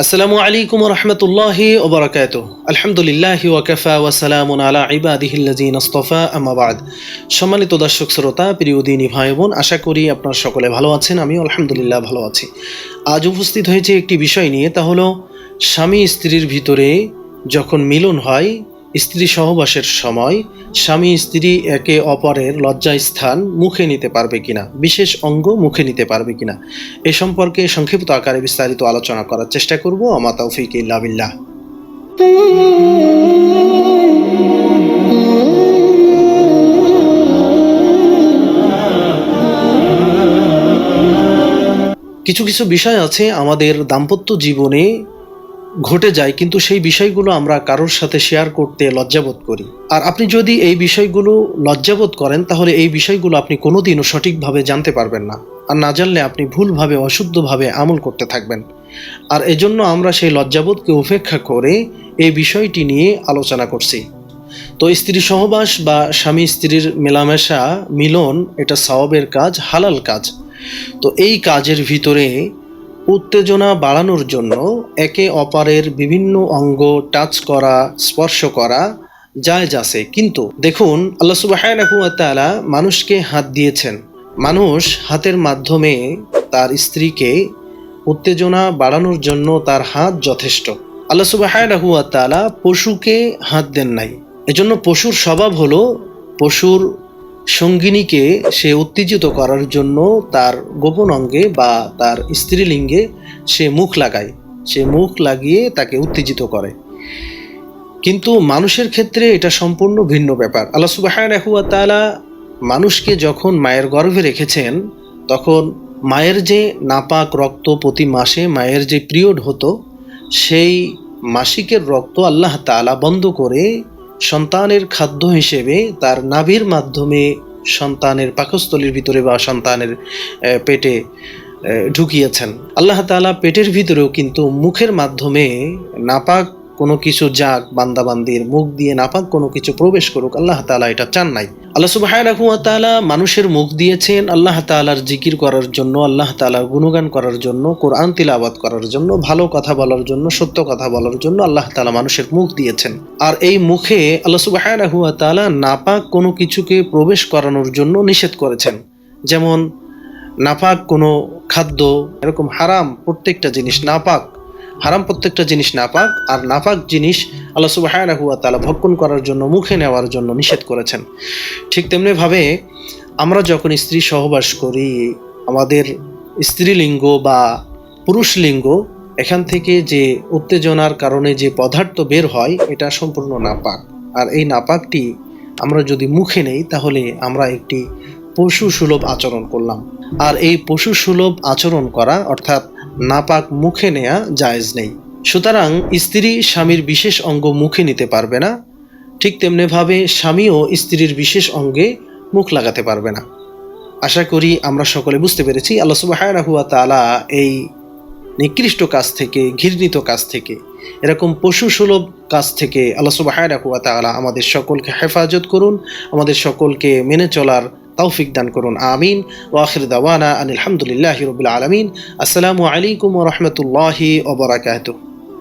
আসসালামু আলাইকুম ওয়া রাহমাতুল্লাহি ওয়া বারাকাতুহু। আলহামদুলিল্লাহি ওয়া কাফা ওয়া সালামুন আলা ইবাদিহিল্লাযিনা ইসতাফা, আম্মা বা'দ। সম্মানিত দর্শক শ্রোতা, প্রিয় দিনী ভাই বোন, আশা করি আপনারা সকলে ভালো আছেন। আমিও আলহামদুলিল্লাহ ভালো আছি। আজ উপস্থিত হয়েছে একটি বিষয় নিয়ে, তা হলো স্বামী স্ত্রীর ভিতরে যখন মিলন হয়, স্ত্রী সহবাসের সময় স্বামী স্ত্রী একে অপরের লজ্জাস্থান মুখে নিতে পারবে কিনা, বিশেষ অঙ্গ মুখে নিতে পারবে কিনা, এ সম্পর্কে সংক্ষিপ্ত আকারে বিস্তারিত আলোচনা করার চেষ্টা করব। আমা তাওফীক ইল্লা বিল্লাহ। কিছু কিছু বিষয় আছে আমাদের দাম্পত্য জীবনে ঘটে যায়, কিন্তু সেই বিষয়গুলো আমরা কারোর সাথে শেয়ার করতে লজ্জাবোধ করি। আর আপনি যদি এই বিষয়গুলো লজ্জাবোধ করেন, তাহলে এই বিষয়গুলো আপনি কোনোদিনও সঠিকভাবে জানতে পারবেন না। আর না জানলে আপনি ভুলভাবে, অশুদ্ধভাবে আমল করতে থাকবেন। আর এজন্য আমরা সেই লজ্জাবোধকে উপেক্ষা করে এই বিষয়টি নিয়ে আলোচনা করছি। তো স্ত্রী সহবাস বা স্বামী স্ত্রীর মেলামেশা, মিলন, এটা সওয়াবের কাজ, হালাল কাজ। তো এই কাজের ভিতরে উত্তেজনা বাড়ানোর জন্য একে অপরের বিভিন্ন অঙ্গ টাচ করা, স্পর্শ করা জায়েজ আছে। কিন্তু দেখুন, আল্লাহ সুবহানাহু ওয়া তাআলা মানুষকে হাত দিয়েছেন। মানুষ হাতের মাধ্যমে তার স্ত্রীকে উত্তেজনা বাড়ানোর জন্য তার হাত যথেষ্ট। আল্লাহ সুবহানাহু ওয়া তাআলা পশুকে হাত দেন নাই। এজন্য পশুর স্বভাব হলো পশুর সঙ্গিনীকে সে উত্তেজিত করার জন্য তার গোপন অঙ্গে বা তার স্ত্রীলিঙ্গে সে মুখ লাগায়, সে মুখ লাগিয়ে তাকে উত্তেজিত করে। কিন্তু মানুষের ক্ষেত্রে এটা সম্পূর্ণ ভিন্ন ব্যাপার। আল্লাহ সুবহানাহু ওয়া তাআলা মানুষকে যখন মায়ের গর্ভে রেখেছেন, তখন মায়ের যে নাপাক রক্ত প্রতি মাসে মায়ের যে পিরিয়ড হতো, সেই মাসিকের রক্ত আল্লাহ তাআলা বন্ধ করে সন্তানের খাদ্য হিসেবে তার নাভির মাধ্যমে সন্তানের পাকস্থলীর ভিতরে বা সন্তানের পেটে ঢুকিয়েছেন। আল্লাহ তাআলা পেটের ভিতরেও কিন্তু মুখের মাধ্যমে নাপাক কোনো কিছু যাক, বান্দাবান্দির মুখ দিয়ে নাপাক কোনো কিছু প্রবেশ করুক, আল্লাহ তাআলা এটা চান নাই। আল্লাহ সুবহানাহু ওয়া তাআলা মানুষের মুখ দিয়েছেন আল্লাহ তাআলার জিকির করার জন্য, আল্লাহ তাআলার গুণগান করার জন্য, কোরআন তিলাওয়াত করার জন্য, ভালো কথা বলার জন্য, সত্য কথা বলার জন্য আল্লাহ তাআলা মানুষের মুখ দিয়েছেন। আর এই মুখে আল্লাহ সুবহানাহু ওয়া তাআলা নাপাক কোনো কিছুকে প্রবেশ করানোর জন্য নিষেধ করেছেন। যেমন নাপাক কোনো খাদ্য, এরকম হারাম প্রত্যেকটা জিনিস নাপাক, হারাম প্রত্যেকটা জিনিস নাপাক। আর নাপাক জিনিস আল্লাহ সুবহানাহু ওয়া তাআলা ভক্ষণ করার জন্য, মুখে নেওয়ার জন্য নিষেধ করেছেন। ঠিক তেমনিভাবে আমরা যখন স্ত্রী সহবাস করি, আমাদের স্ত্রীলিঙ্গ বা পুরুষ লিঙ্গ, এখান থেকে যে উত্তেজনার কারণে যে পদার্থ বের হয়, এটা সম্পূর্ণ নাপাক। আর এই নাপাকটি আমরা যদি মুখে নেই, তাহলে আমরা একটি পশু সুলভ আচরণ করলাম। আর এই পশু সুলভ আচরণ করা অর্থাৎ নাপাক মুখে নেয়া জায়েজ নেই। সুতরাং স্ত্রী স্বামীর বিশেষ অঙ্গ মুখে নিতে পারবে না, ঠিক তেমনিভাবে স্বামীও স্ত্রীর বিশেষ অঙ্গে মুখ লাগাতে পারবে না। আশা করি আমরা সকলে বুঝতে পেরেছি। আল্লাহ সুবহানাহু ওয়া তাআলা এই নিকৃষ্ট কাজ থেকে, ঘৃণিত কাজ থেকে, এরকম পশু সুলভ কাজ থেকে আল্লাহ সুবহানাহু ওয়া তাআলা আমাদের সকলকে হেফাজত করুন, আমাদের সকলকে মেনে চলার তৌফিক দান করুন। আমিন। ওয়া আখির দাওয়ানা আনিল হামদুলিল্লাহি রাব্বিল আলামিন। আসসালামু আলাইকুম ওয়া রাহমাতুল্লাহি ওয়া বারাকাতুহু।